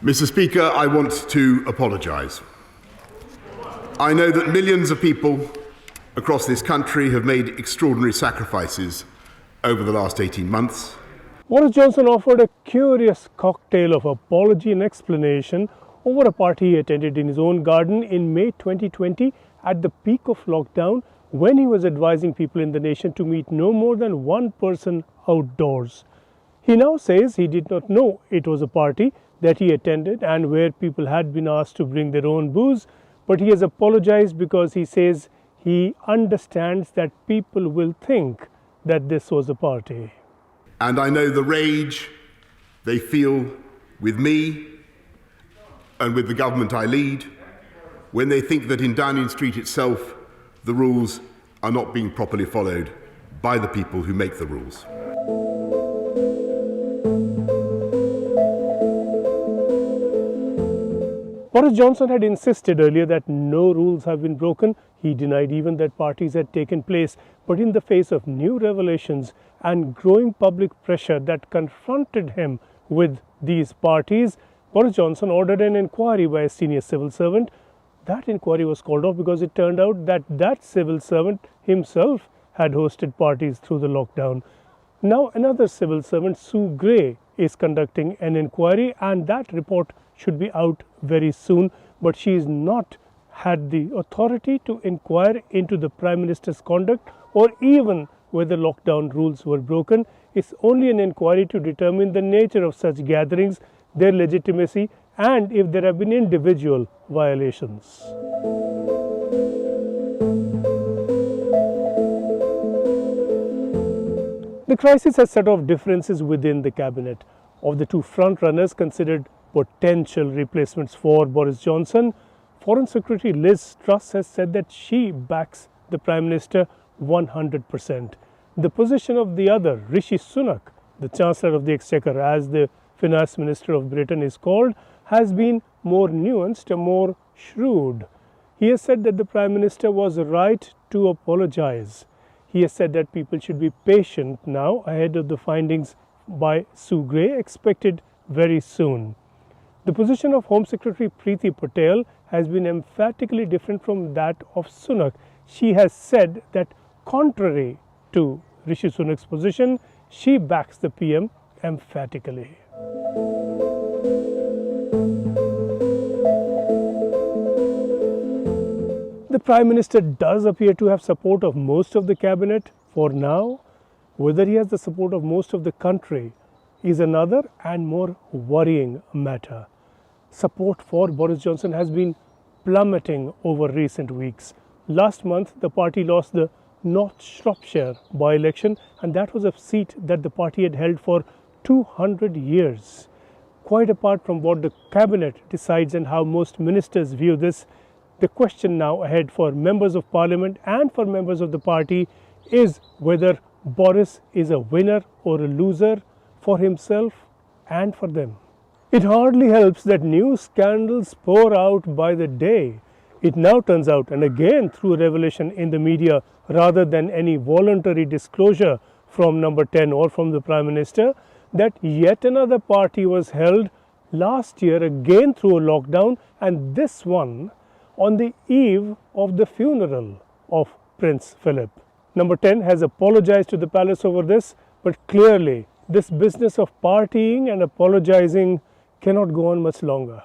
Mr. Speaker, I want to apologise. I know that millions of people across this country have made extraordinary sacrifices over the last 18 months. Boris Johnson offered a curious cocktail of apology and explanation over a party he attended in his own garden in May 2020 at the peak of lockdown, when he was advising people in the nation to meet no more than one person outdoors. He now says he did not know it was a party that he attended and where people had been asked to bring their own booze, but he has apologized because he says he understands that people will think that this was a party. And I know the rage they feel with me and with the government I lead when they think that in Downing Street itself the rules are not being properly followed by the people who make the rules. Boris Johnson had insisted earlier that no rules have been broken. He denied even that parties had taken place. But in the face of new revelations and growing public pressure that confronted him with these parties, Boris Johnson ordered an inquiry by a senior civil servant. That inquiry was called off because it turned out that that civil servant himself had hosted parties through the lockdown. Now another civil servant, Sue Gray, is conducting an inquiry, and that report should be out very soon, but she has not had the authority to inquire into the Prime Minister's conduct or even whether lockdown rules were broken. It's only an inquiry to determine the nature of such gatherings, their legitimacy, and if there have been individual violations. The crisis has set off differences within the cabinet. Of the two front-runners considered potential replacements for Boris Johnson, Foreign Secretary Liz Truss has said that she backs the Prime Minister 100%. The position of the other, Rishi Sunak, the Chancellor of the Exchequer, as the Finance Minister of Britain is called, has been more nuanced and more shrewd. He has said that the Prime Minister was right to apologise. He has said that people should be patient now ahead of the findings by Sue Gray, expected very soon. The position of Home Secretary Priti Patel has been emphatically different from that of Sunak. She has said that contrary to Rishi Sunak's position, she backs the PM emphatically. The Prime Minister does appear to have support of most of the cabinet for now. Whether he has the support of most of the country is another and more worrying matter. Support for Boris Johnson has been plummeting over recent weeks. Last month, the party lost the North Shropshire by-election, and that was a seat that the party had held for 200 years. Quite apart from what the cabinet decides and how most ministers view this, the question now ahead for members of parliament and for members of the party is whether Boris is a winner or a loser for himself and for them. It hardly helps that new scandals pour out by the day. It now turns out, and again through revelation in the media rather than any voluntary disclosure from number 10 or from the Prime Minister, that yet another party was held last year again through a lockdown, and this one on the eve of the funeral of Prince Philip. Number 10 has apologized to the palace over this, but clearly this business of partying and apologizing cannot go on much longer.